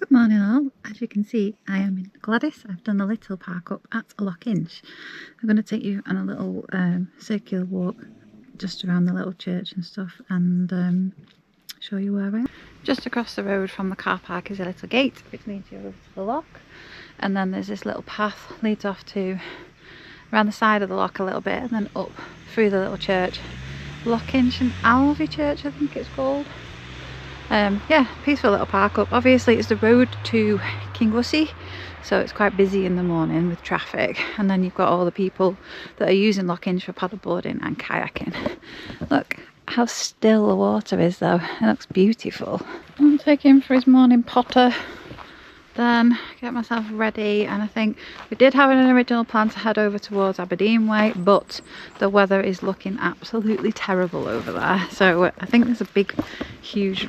Morning all, as you can see I am in Gladys. I've done a little park up at Lossiemouth. I'm going to take you on a little circular walk just around the little church and stuff and show you where I am. Just across the road from the car park is a little gate which leads you over to the lock, and then there's this little path leads off to around the side of the lock a little bit and then up through the little church. Lossiemouth and Alvey Church I think it's called. Yeah, peaceful little park up. Obviously it's the road to Kinglesey, so it's quite busy in the morning with traffic, and then you've got all the people that are using Lossiemouth for paddleboarding and kayaking. Look how still the water is though, it looks beautiful. I'll take him for his morning potter, then get myself ready, and I think we did have an original plan to head over towards Aberdeen way, but the weather is looking absolutely terrible over there, so I think there's a big huge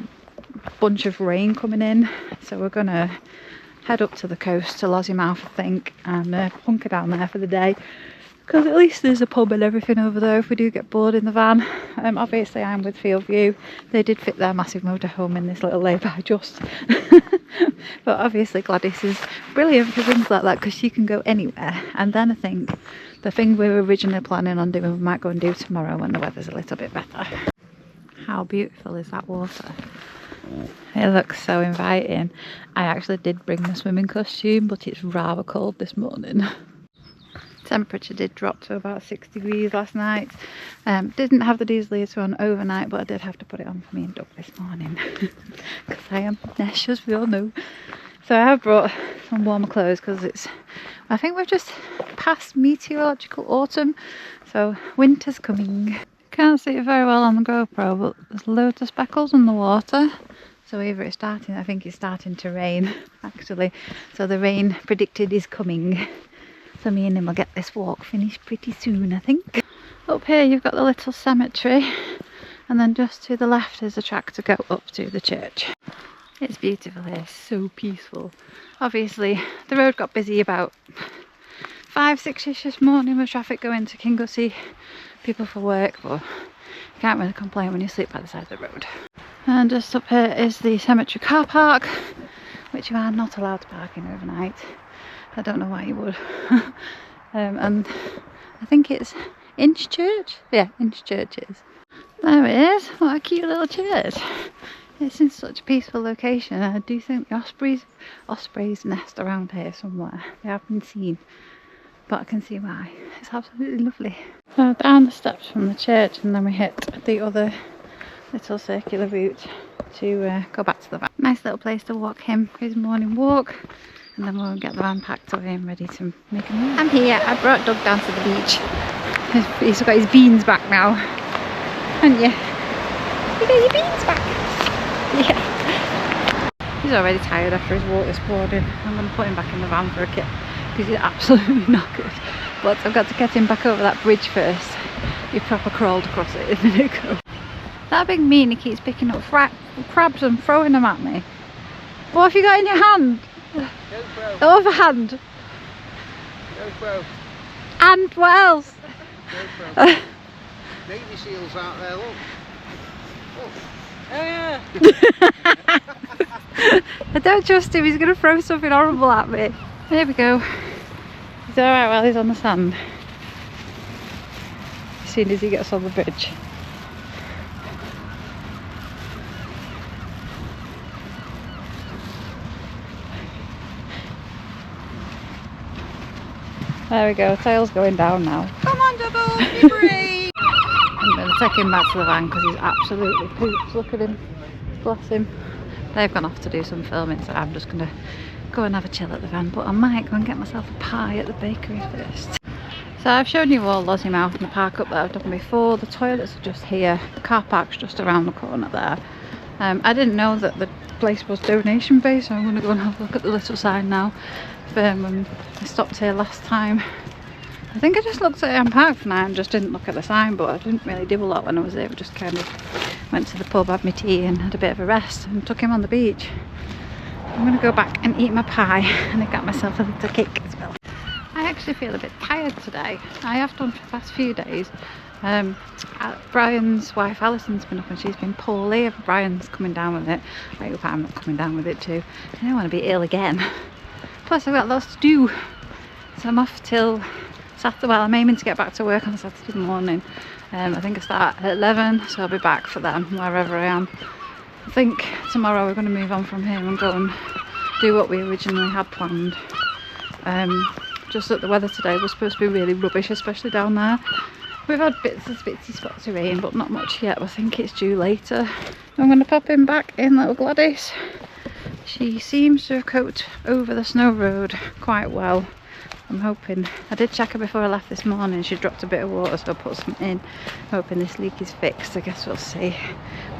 bunch of rain coming in, so we're gonna head up to the coast to Lossiemouth I think, and hunker down there for the day, because at least there's a pub and everything over there if we do get bored in the van. Obviously I'm with Fieldview, they did fit their massive motorhome in this little lay-by just but obviously Gladys is brilliant for things like that because she can go anywhere. And then I think the thing we were originally planning on doing we might go and do tomorrow when the weather's a little bit better. How beautiful is that water? It looks so inviting. I actually did bring the swimming costume, but it's rather cold this morning. Temperature did drop to about 6 degrees last night. Didn't have the diesel heater on overnight, but I did have to put it on for me and Doug this morning because I am Nesh, as we all know. So I have brought some warmer clothes because I think we've just passed meteorological autumn, so winter's coming. Can't see it very well on the GoPro, but there's loads of speckles in the water. So either it's starting, I think it's starting to rain actually. So the rain predicted is coming. So me and him will get this walk finished pretty soon I think. Up here you've got the little cemetery, and then just to the left is a track to go up to the church. It's beautiful here, so peaceful. Obviously the road got busy about 5-6ish this morning with traffic going to Kinglesey, people for work, but you can't really complain when you sleep by the side of the road. And just up here is the cemetery car park, which you are not allowed to park in overnight. I don't know why you would. And I think it's Inch Church? Yeah, Inch Church is. There it is, what a cute little church. It's in such a peaceful location. I do think the ospreys nest around here somewhere. They have been seen, but I can see why. It's absolutely lovely. So down the steps from the church, and then we hit the other little circular route to go back to the van. Nice little place to walk him for his morning walk, and then we'll get the van packed away and ready to make a move. I'm here, I brought Doug down to the beach. He's got his beans back now, haven't you? You got your beans back? Yeah. He's already tired after his walk this morning. I'm going to put him back in the van for a kip because he's absolutely knackered. But I've got to get him back over that bridge first. He proper crawled across it a minute ago. That big meanie keeps picking up crabs and throwing them at me. What have you got in your hand? GoPro. Overhand. GoPro. And what else? GoPro. Navy seals out there, look. Look. Oh yeah. I don't trust him, he's going to throw something horrible at me. There we go. He's alright while he's on the sand. As soon as he gets on the bridge. There we go, tail's going down now. Come on, Doggo, be brave. I'm going to take him back to the van because he's absolutely pooped. Look at him, bless him. They've gone off to do some filming, so I'm just going to go and have a chill at the van, but I might go and get myself a pie at the bakery first. So I've shown you all Lossiemouth and the park up there I've done before. The toilets are just here, the car park's just around the corner there. I didn't know that the place was donation based, so I'm going to go and have a look at the little sign now. When I stopped here last time, I think I just looked at it on park for now and just didn't look at the sign, but I didn't really do a lot when I was there. We just kind of went to the pub, had my tea and had a bit of a rest and took him on the beach. I'm going to go back and eat my pie, and I got myself a little cake as well. I actually feel a bit tired today. I have done for the past few days. Brian's wife Alison's been up and she's been poorly. If Brian's coming down with it, I hope I'm not coming down with it too. I don't want to be ill again. Plus I've got lots to do, so I'm off till Saturday. Well, I'm aiming to get back to work on Saturday morning. I think I start at 11, so I'll be back for them wherever I am. I think tomorrow we're going to move on from here and go and do what we originally had planned. Just that the weather today was supposed to be really rubbish, especially down there. We've had bitsy spots of rain, but not much yet. I think it's due later. I'm going to pop in back in little Gladys. She seems to have coped over the snow road quite well. I'm hoping. I did check her before I left this morning. She dropped a bit of water, so I put some in. Hoping this leak is fixed. I guess we'll see.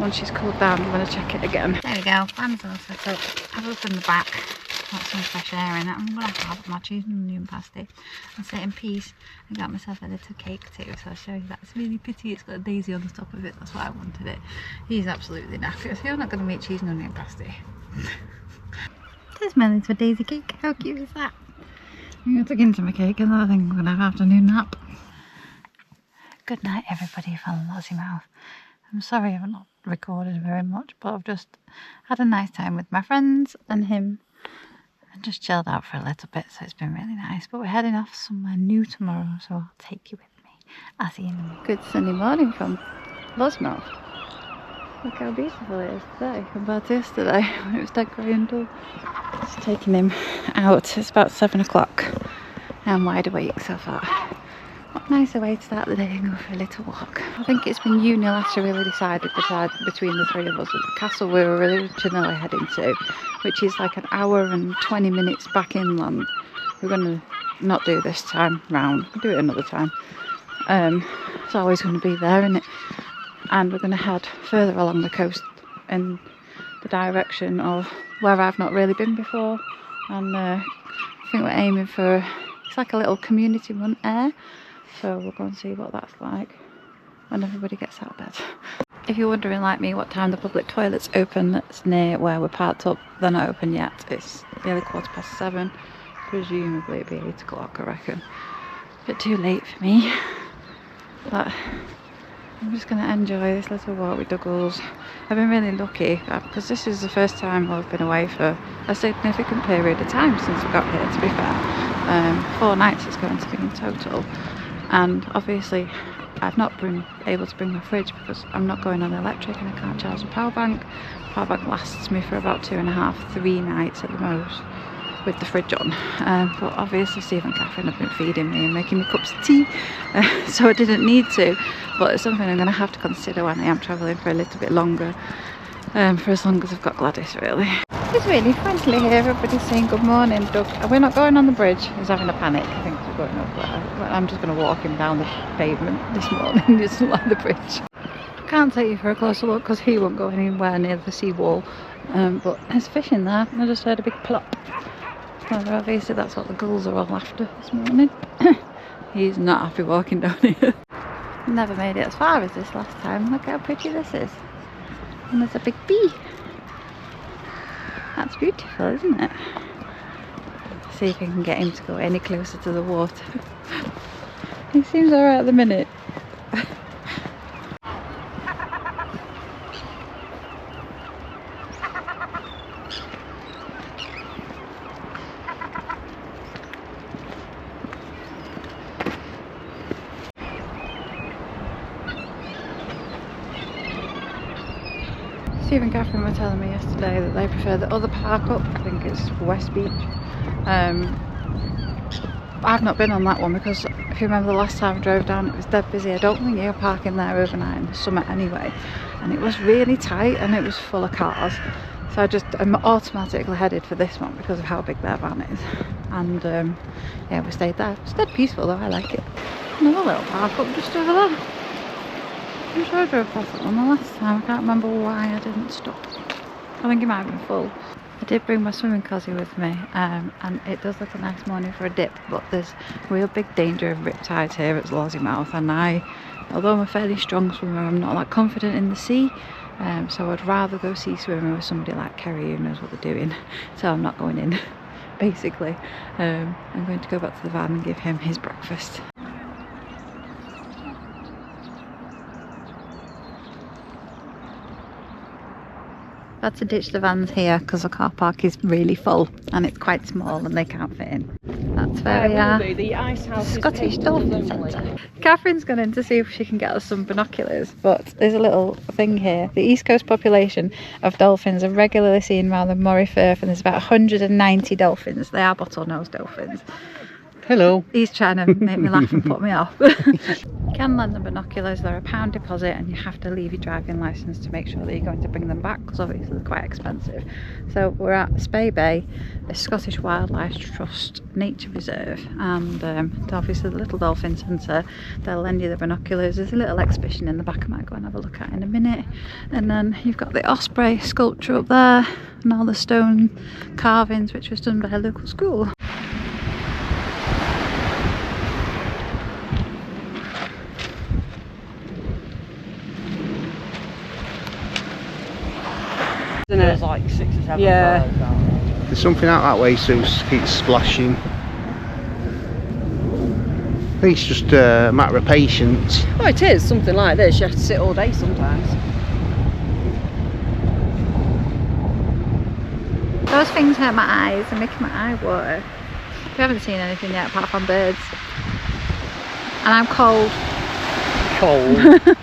Once she's cooled down, I'm going to check it again. There we go. Fan's all set up. I've opened the back. Got some fresh air in it. I'm going to have my cheese and onion pasty and sit in peace. I got myself a little cake too, so I'll show you that. It's really pretty. It's got a daisy on the top of it. That's why I wanted it. He's absolutely knackered. So you're not going to make cheese and onion pasty. There's my little daisy cake. How cute is that? I'm going to tuck into my cake and then I think I'm going to have an afternoon nap. Good night everybody from Lossiemouth. I'm sorry I've not recorded very much, but I've just had a nice time with my friends and him. And just chilled out for a little bit, so it's been really nice. But we're heading off somewhere new tomorrow, so I'll take you with me. I'll see you in a minute. Good sunny morning from Lossiemouth. Look how beautiful it is today compared to yesterday when it was dead grey and dull. Just taking him out. It's about 7 o'clock. I'm wide awake so far. What a nicer way to start the day and go for a little walk. I think it's been unilaterally decided between the three of us that the castle we were originally heading to, which is like an hour and 20 minutes back inland, we're going to not do this time round. We'll do it another time. It's always going to be there, isn't it? And we're going to head further along the coast in the direction of where I've not really been before. And I think we're aiming for, it's like a little community run air. So we'll go and see what that's like when everybody gets out of bed. If you're wondering like me what time the public toilets open that's near where we're parked up, they're not open yet. It's nearly 7:15. Presumably it'll be 8 o'clock I reckon. A bit too late for me. But I'm just going to enjoy this little walk with Doggles. I've been really lucky because this is the first time I've been away for a significant period of time since we got here, to be fair. 4 nights it's going to be in total. And obviously I've not been able to bring my fridge because I'm not going on electric and I can't charge the power bank. The power bank lasts me for about 2.5, 3 nights at the most with the fridge on. But obviously Steve and Catherine have been feeding me and making me cups of tea, so I didn't need to. But it's something I'm going to have to consider when I am travelling for a little bit longer, for as long as I've got Gladys really. It's really friendly here, everybody's saying good morning. Doug, we're not going on the bridge, he's having a panic. I think we're going up, but I'm just going to walk him down the pavement this morning. He doesn't like the bridge. Can't take you for a closer look because he won't go anywhere near the seawall. But there's fish in there. I just heard a big plop. Well, obviously that's what the gulls are all after this morning. He's not happy walking down here. Never made it as far as this last time. Look how pretty this is. And there's a big bee. That's beautiful, isn't it? See if I can get him to go any closer to the water. He seems alright at the minute. Steve and Catherine were telling me yesterday that they prefer the other park up. I think it's West Beach. I've not been on that one because if you remember the last time I drove down it was dead busy. I don't think you're parking there overnight in the summer anyway. And it was really tight and it was full of cars. So I'm automatically headed for this one because of how big their van is. And yeah, we stayed there. It's dead peaceful though, I like it. Another little park up just over there. I'm sure I drove past that one the last time. I can't remember why I didn't stop. I think it might have been full. I did bring my swimming cozy with me, and it does look a nice morning for a dip, but there's real big danger of riptides here at Lossiemouth, and although I'm a fairly strong swimmer, I'm not that confident in the sea, so I'd rather go sea swimming with somebody like Kerry who knows what they're doing, so I'm not going in. Basically, I'm going to go back to the van and give him his breakfast. I had to ditch the vans here because the car park is really full and it's quite small and they can't fit in. That's where we are. The ice house Scottish Dolphin Centre. Catherine's gone in to see if she can get us some binoculars, but there's a little thing here. The East Coast population of dolphins are regularly seen around the Moray Firth, and there's about 190 dolphins. They are bottlenose dolphins. Hello. He's trying to make me laugh and put me off. You can lend them binoculars, they're £1 deposit, and you have to leave your driving licence to make sure that you're going to bring them back, because obviously they're quite expensive. So we're at Spey Bay, the Scottish Wildlife Trust Nature Reserve, and obviously the Little Dolphin Centre, they'll lend you the binoculars. There's a little exhibition in the back I might go and have a look at in a minute. And then you've got the osprey sculpture up there, and all the stone carvings which was done by a local school. There's like 6 or 7 birds out there. There's something out that way, Sue keeps splashing. I think it's just a matter of patience. Oh, it is something like this. You have to sit all day sometimes. Those things hurt my eyes and making my eye water. We haven't seen anything yet apart from birds. And I'm cold. Cold?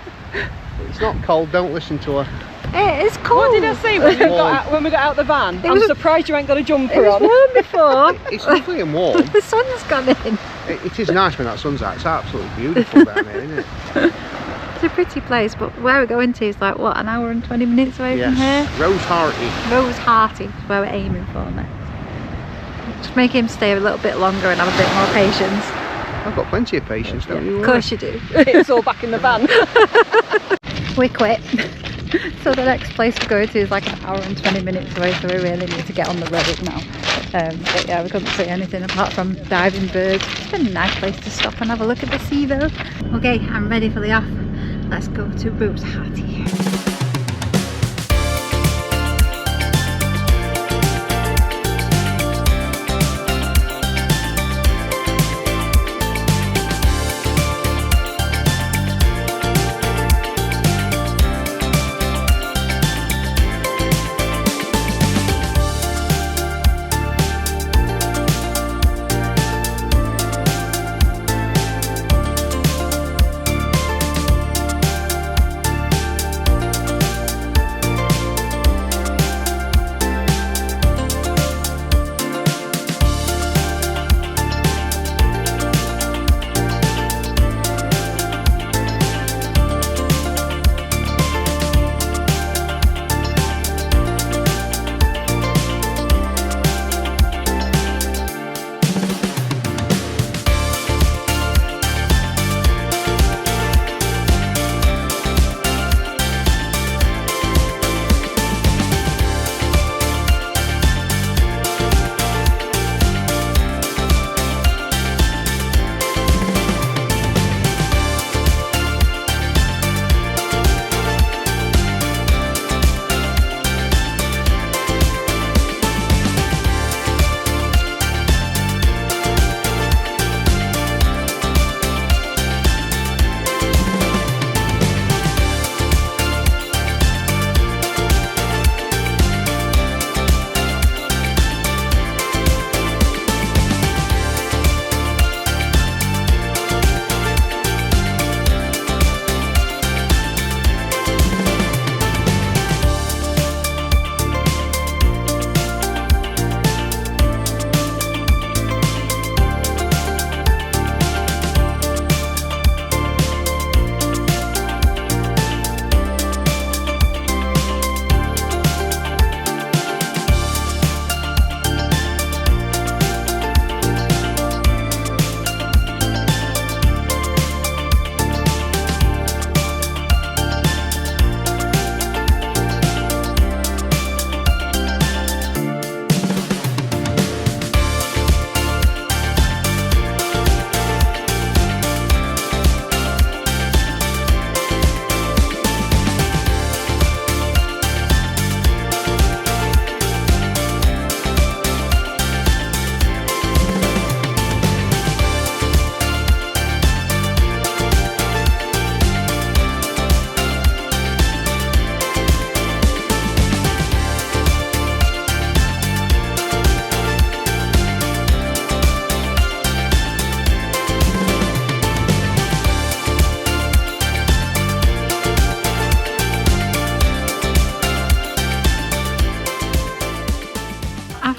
It's not cold, don't listen to her. It is cold. What did I say when we got out the van? I'm surprised you ain't got a jumper on. It was warm before. It's lovely and warm. The sun's gone in. It is nice when that sun's out. It's absolutely beautiful down here, isn't it? It's a pretty place, but where we're going to is like, what, an hour and 20 minutes away from here? Rosehearty. Rosehearty is where we're aiming for next. Just make him stay a little bit longer and have a bit more patience. I've got plenty of patience, don't you? Of course you do. It's all back in the van. We quit. So the next place we're going to is like an hour and 20 minutes away, so we really need to get on the road now. But yeah, we couldn't see anything apart from diving birds. It's been a nice place to stop and have a look at the sea though. Okay, I'm ready for the off. Let's go to Rosehearty.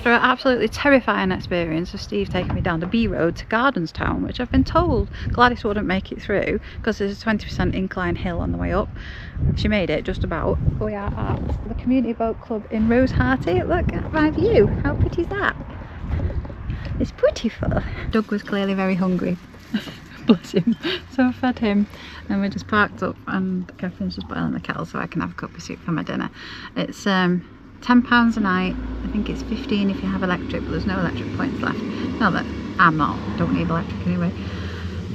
after an absolutely terrifying experience of Steve taking me down the B road to Gardenstown, which I've been told Gladys wouldn't make it through because there's a 20% incline hill on the way up. She made it just about. We are at the Community Boat Club in Rosehearty. Look at my view. How pretty is that? It's beautiful. Doug was clearly very hungry. Bless him. So I fed him and we just parked up and Catherine's just boiling the kettle so I can have a cup of soup for my dinner. It's £10 a night. I think it's 15 if you have electric, but there's no electric points left. Not that don't need electric anyway.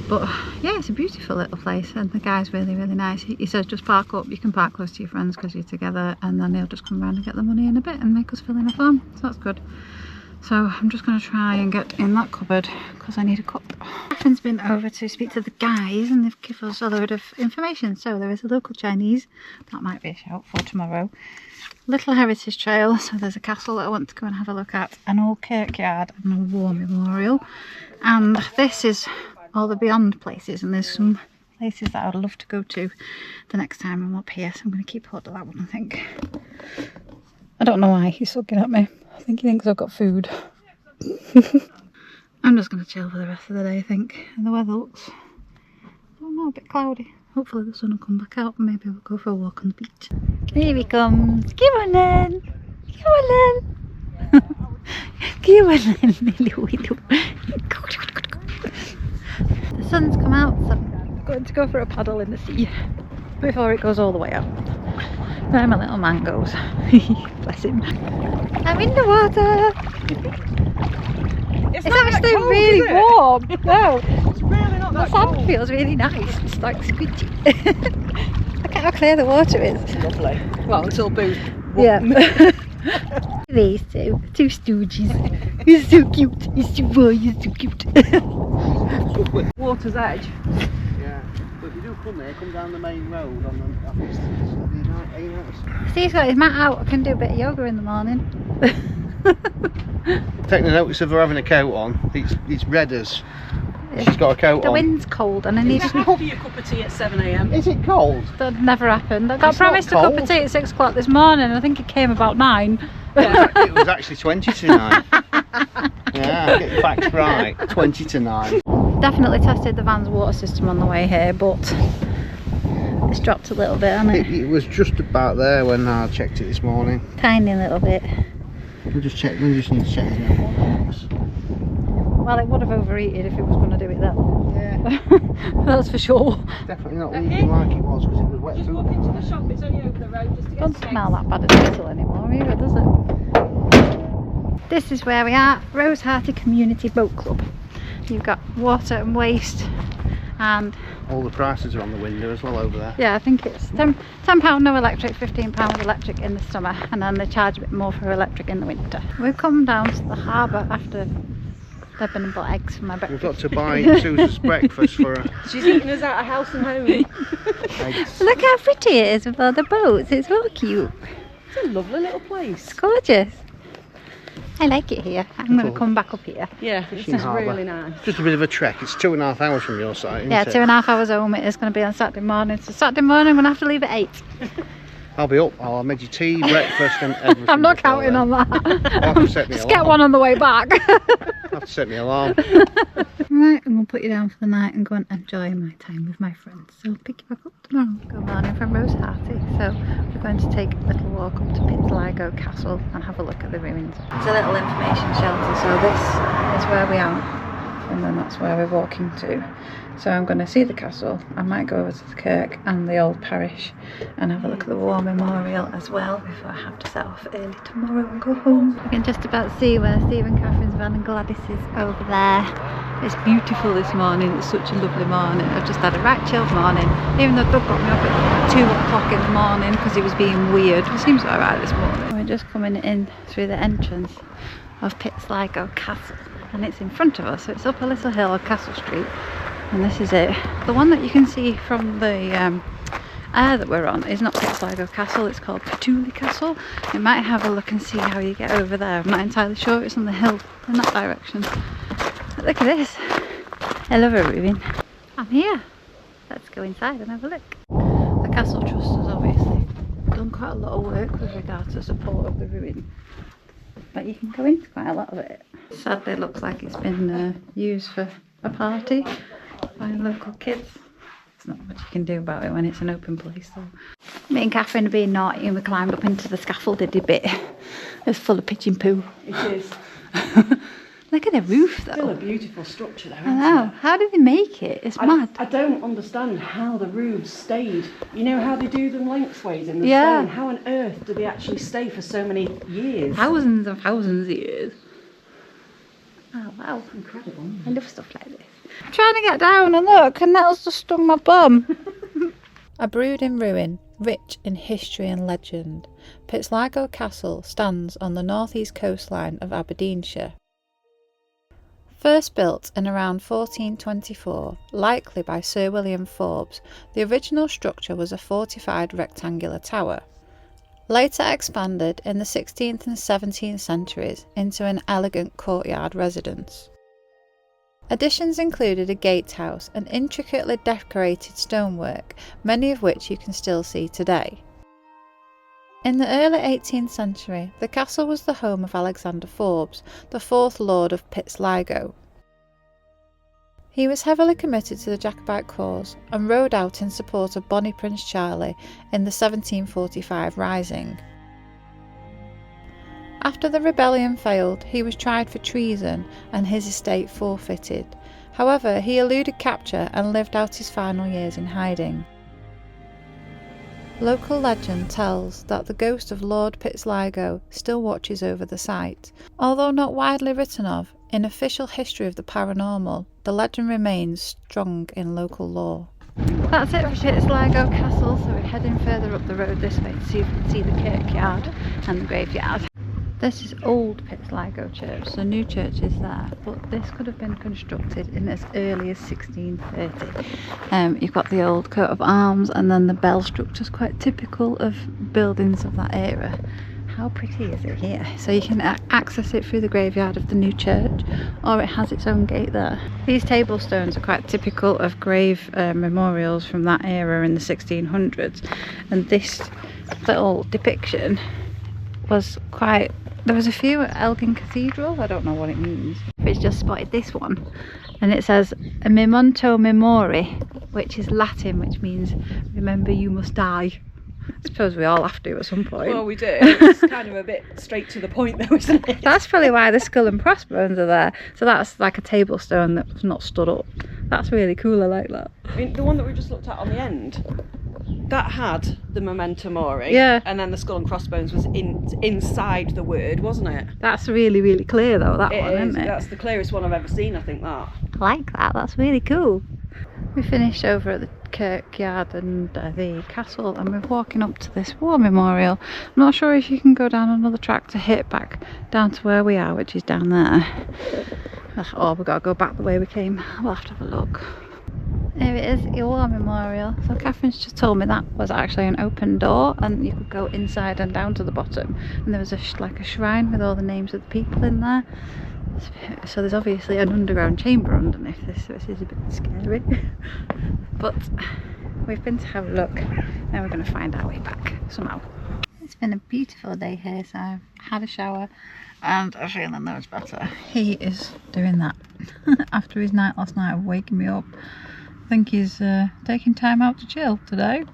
But yeah, it's a beautiful little place and the guy's really, really nice. He says just park up, you can park close to your friends because you're together, and then he'll just come around and get the money in a bit and make us fill in a form. So that's good. So I'm just going to try and get in that cupboard because I need a cup. Catherine's been over to speak to the guys and they've given us a load of information. So there is a local Chinese, that might be a shout for tomorrow. Little heritage trail, so there's a castle that I want to go and have a look at, an old kirkyard and a war memorial. And this is all the beyond places, and there's some places that I would love to go to the next time I'm up here. So I'm going to keep hold of that one, I think. I don't know why he's looking at me. I think he thinks I've got food. I'm just going to chill for the rest of the day, I think. And the weather looks, I don't know, a bit cloudy. Hopefully the sun will come back out and maybe we'll go for a walk on the beach. Here he comes. Come on then. Come on then. Come on then. The sun's come out, so I'm going to go for a paddle in the sea before it goes all the way out. There my little man goes. Bless him. I'm in the water. It's actually cold, really warm. No, It's really not the that sand cold. feels really nice. It's like squidgy. Look at how clear the water is. Lovely. Well, until Boo's. Yeah. These two stooges. He's so cute. He's so cute. Water's edge. Yeah, but if you do come there, come down the main road on the, I think it's the night. Steve's got his mat out. I can do a bit of yoga in the morning. Taking notice of her having a coat on. It's red as she's got a coat The on. wind's cold and I need Just after your cup of tea at 7 AM. Is it cold? That never happened. I got It's not promised a cup of cold. tea at 6 o'clock this morning and I think it came about 9. It was actually 20 to 9. Yeah, get the facts right. 20 to 9. Definitely tested the van's water system on the way here, but it's dropped a little bit, hasn't it? It was just about there when I checked it this morning. Tiny little bit. We just need to check it. Well, it would have overheated if it was going to do it then. Yeah. That's for sure. Definitely not leaking like it was because it was wet Just through. walk into the shop, it's only over the road just to get Doesn't snakes. smell that bad at all anymore either, does it? This is where we are, Rosehearty Community Boat Club. You've got water and waste and All the prices are on the window as well over there. yeah, I think it's £10 no electric, £15 electric in the summer, and then they charge a bit more for electric in the winter. We've come down to the harbour after they've been and bought eggs for my breakfast. We've got to buy Susan's breakfast for her. She's eating us out of house and home. Eggs. Look how pretty it is with all the boats, it's so cute. It's a lovely little place. It's gorgeous. I like it here. I'm going to come back up here. Yeah, this Fishing is harbour. really nice. Just a bit of a trek. It's 2.5 hours from your side, isn't Yeah, it? 2.5 hours home. It is going to be on Saturday morning. So Saturday morning I'm going to have to leave at 8. I'll be up. I'll have made you tea, breakfast and everything. I'm not before counting then. on that. I'll have to set me Just alarm. get one on the way back. I'll have to set me alarm. Right, I'm going to put you down for the night and go and enjoy my time with my friends. So I'll pick you back up tomorrow. Good morning from Rosehearty. So we're going to take a little walk up to Ligo Castle and have a look at the ruins. It's a little information shelter, so this is where we are. And then that's where we're walking to. So I'm going to see the castle. I might go over to the kirk and the old parish and have a look at the war memorial as well before I have to set off early tomorrow and go home. I can just about see where Steve and Catherine's van and Gladys is over there. It's beautiful this morning. It's such a lovely morning. I've just had a right chilled morning, even though Doug got me up at 2 o'clock in the morning because he was being weird. It seems alright this morning. We're just coming in through the entrance of Ligo Castle and it's in front of us, so it's up a little hill on Castle Street. And this is it. The one that you can see from the air that we're on is not Ligo Castle, it's called Petuli Castle. You might have a look and see how you get over there. I'm not entirely sure, it's on the hill in that direction. But look at this. I love a ruin. I'm here. Let's go inside and have a look. The Castle Trust has obviously done quite a lot of work with regard to support of the ruin. but you can go into quite a lot of it. Sadly, it looks like it's been used for a party by local kids. There's not much you can do about it when it's an open place though. Me and Catherine are being naughty and we climbed up into the scaffolded bit. It's full of pigeon poo. It is. Look at the roof though. Still a beautiful structure though, I know. How did they make it? It's mad. I don't understand how the roofs stayed. You know how they do them lengthways in the stone? How on earth do they actually stay for so many years? Thousands and thousands of years. Oh wow. Incredible. I love stuff like this. I'm trying to get down and look, and nettles just stung my bum. A brood in ruin, rich in history and legend, Pitsligo Castle stands on the northeast coastline of Aberdeenshire. First built in around 1424, likely by Sir William Forbes, the original structure was a fortified rectangular tower. Later expanded in the 16th and 17th centuries into an elegant courtyard residence. Additions included a gatehouse and intricately decorated stonework, many of which you can still see today. In the early 18th century, the castle was the home of Alexander Forbes, the 4th Lord of Pitsligo. He was heavily committed to the Jacobite cause and rode out in support of Bonnie Prince Charlie in the 1745 Rising. After the rebellion failed, he was tried for treason and his estate forfeited. However, he eluded capture and lived out his final years in hiding. Local legend tells that the ghost of Lord Pitsligo still watches over the site. Although not widely written of, in official history of the paranormal, the legend remains strong in local lore. That's it for Pitsligo Castle, so we're heading further up the road this way to see if we can see the kirkyard and the graveyard. This is old Pitsligo Church, so new church is there, but this could have been constructed in as early as 1630. You've got the old coat of arms, and then the bell structure is quite typical of buildings of that era. How pretty is it here? So you can access it through the graveyard of the new church, or it has its own gate there. These table stones are quite typical of grave memorials from that era in the 1600s, and this little depiction was quite... There was a few at Elgin Cathedral. I don't know what it means. It's just spotted this one, and it says a memento memori, which is Latin, which means remember you must die. I suppose we all have to at some point. Well, we do. It's kind of a bit straight to the point though, isn't it? That's probably why the skull and crossbones are there. So that's like a table stone that's not stood up. That's really cool, I like that. I mean, the one that we just looked at on the end, that had the memento mori, yeah, and then the skull and crossbones was inside the word, wasn't it? That's really, really clear though, that one, isn't it? That's the clearest one I've ever seen, I think that. I like that, that's really cool. We finished over at the kirkyard and the castle, and we're walking up to this war memorial. I'm not sure if you can go down another track to hit back down to where we are, which is down there. Or we've got to go back the way we came. We'll have to have a look. Here it is, your war memorial. So Catherine's just told me that was actually an open door, and you could go inside and down to the bottom, and there was like a shrine with all the names of the people in there. So there's obviously an underground chamber underneath this, so this is a bit scary. But we've been to have a look, and we're going to find our way back somehow. It's been a beautiful day here, so I've had a shower and I'm feeling loads better. He is doing that after his night last night of waking me up. I think he's taking time out to chill today.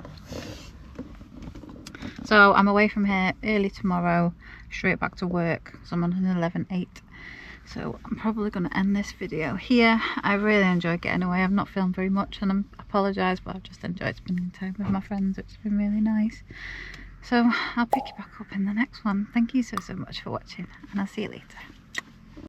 So I'm away from here early tomorrow, straight back to work, so I'm on an 11:8. So I'm probably going to end this video here. I really enjoyed getting away. I've not filmed very much, and I apologise, but I've just enjoyed spending time with my friends. It's been really nice. So I'll pick you back up in the next one. Thank you so much for watching, and I'll see you later.